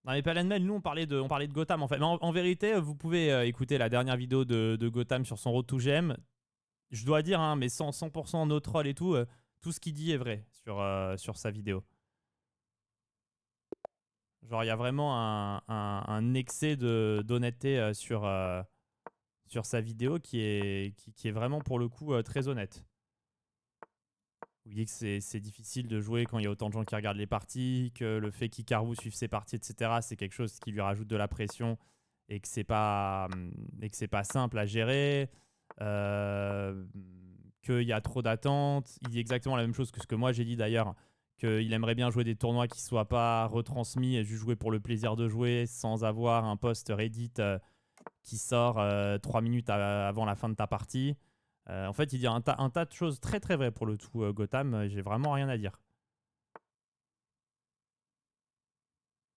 Dans les Mail, nous on parlait de Gotham en fait. Mais en vérité, vous pouvez écouter la dernière vidéo de Gotham sur son Road to GM. Je dois dire, hein, mais 100% no troll et tout ce qu'il dit est vrai sur sa vidéo. Genre, il y a vraiment un excès d'honnêteté sur sa vidéo qui est vraiment pour le coup très honnête. Il dit que c'est difficile de jouer quand il y a autant de gens qui regardent les parties, que le fait qu'Icarou suive ses parties, etc., c'est quelque chose qui lui rajoute de la pression et que c'est pas simple à gérer. Qu'il y a trop d'attentes. Il dit exactement la même chose que ce que moi j'ai dit d'ailleurs, qu'il aimerait bien jouer des tournois qui ne soient pas retransmis et juste jouer pour le plaisir de jouer sans avoir un post Reddit qui sort 3 minutes avant la fin de ta partie. En fait, il dit un tas de choses très très vraies pour le tout Gotham. J'ai vraiment rien à dire.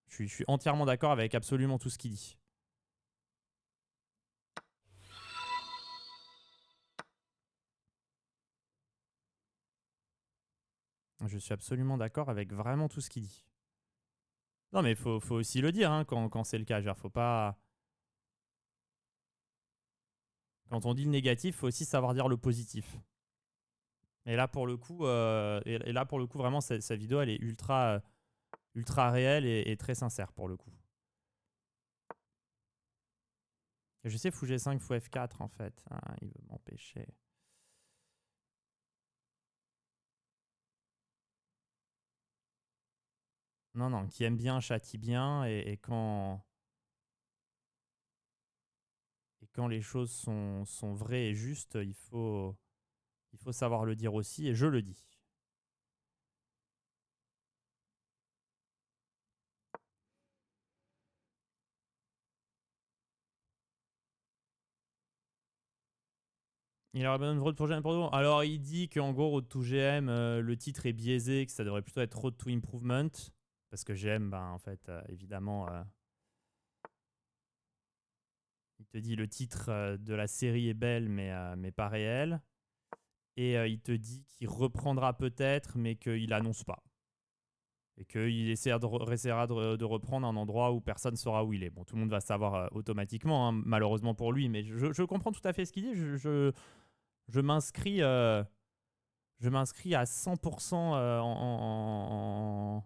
Je suis entièrement d'accord avec absolument tout ce qu'il dit. Je suis absolument d'accord avec vraiment tout ce qu'il dit. Non, mais faut aussi le dire hein, quand c'est le cas. Genre, faut pas. Quand on dit le négatif, faut aussi savoir dire le positif. Et là, pour le coup, et là, pour le coup vraiment, sa vidéo, elle est ultra réelle et très sincère pour le coup. Et je sais, fou G5, fou F4 en fait. Ah, il veut m'empêcher. Non, non, qui aime bien châtie bien et quand les choses sont vraies et justes, il faut savoir le dire aussi et je le dis. Il aurait besoin de Road to GM pour nous. Alors, il dit qu'en gros, Road to GM, le titre est biaisé, que ça devrait plutôt être Road to Improvement. Parce que GM, ben, en fait, évidemment, il te dit le titre de la série est belle, mais pas réel. Et il te dit qu'il reprendra peut-être, mais qu'il annonce pas. Et qu'il essaiera de reprendre un endroit où personne ne saura où il est. Bon, tout le monde va savoir automatiquement, hein, malheureusement pour lui, mais je comprends tout à fait ce qu'il dit. Je m'inscris à 100%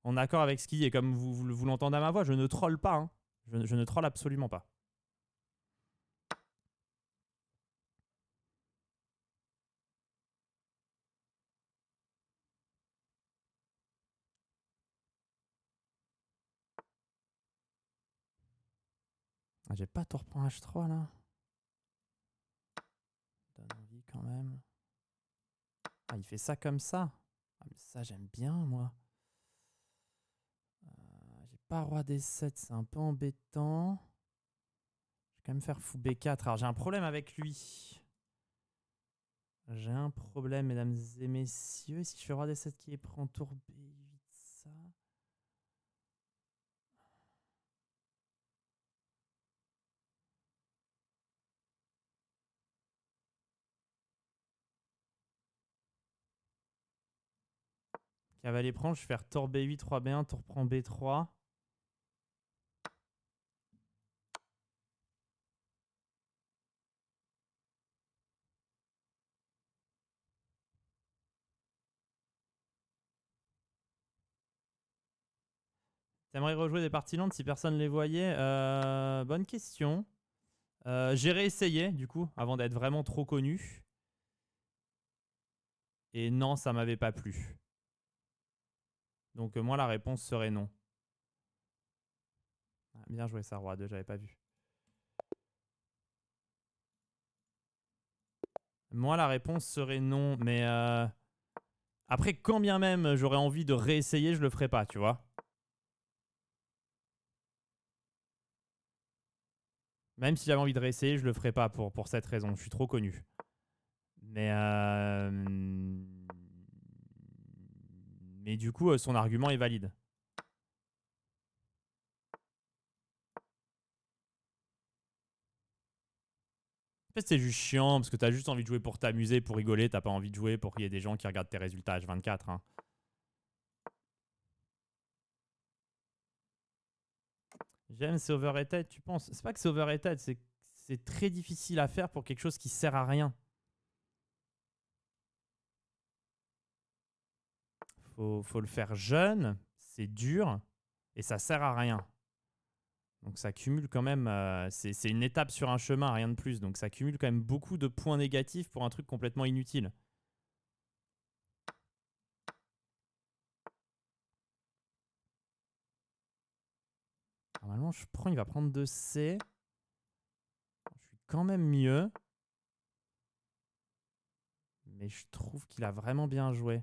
en accord avec ce qu'il dit. Et comme vous l'entendez à ma voix, je ne troll pas. Hein. Je ne troll absolument pas. Ah, j'ai pas tour pour H3 là. Donne envie quand même. Ah, il fait ça comme ça. Ah, mais ça, j'aime bien, moi. J'ai pas roi D7, c'est un peu embêtant. Je vais quand même faire fou B4. Alors, j'ai un problème avec lui. J'ai un problème, mesdames et messieurs. Si je fais roi D7 qui prend tour B8, ça. Cavalier prend, je vais faire tour B8, roi B1, tour prend B3. T'aimerais rejouer des parties lentes si personne les voyait Bonne question. J'ai réessayé, du coup, avant d'être vraiment trop connu. Et non, ça m'avait pas plu. Donc moi, la réponse serait non. Ah, bien joué ça, roi 2, j'avais pas vu. Moi, la réponse serait non, mais après, quand bien même j'aurais envie de réessayer, je le ferai pas, tu vois. Même si j'avais envie de réessayer, je le ferai pas pour cette raison. Je suis trop connu. Mais du coup, son argument est valide. En fait, c'est juste chiant parce que t'as juste envie de jouer pour t'amuser, pour rigoler. T'as pas envie de jouer pour qu'il y ait des gens qui regardent tes résultats H24. Hein. J'aime, c'est overrated, tu penses? C'est pas que c'est overrated, c'est très difficile à faire pour quelque chose qui sert à rien. Faut le faire jeune, c'est dur et ça sert à rien. Donc ça cumule quand même, c'est une étape sur un chemin, rien de plus. Donc ça cumule quand même beaucoup de points négatifs pour un truc complètement inutile. Normalement, il va prendre 2C. Je suis quand même mieux. Mais je trouve qu'il a vraiment bien joué.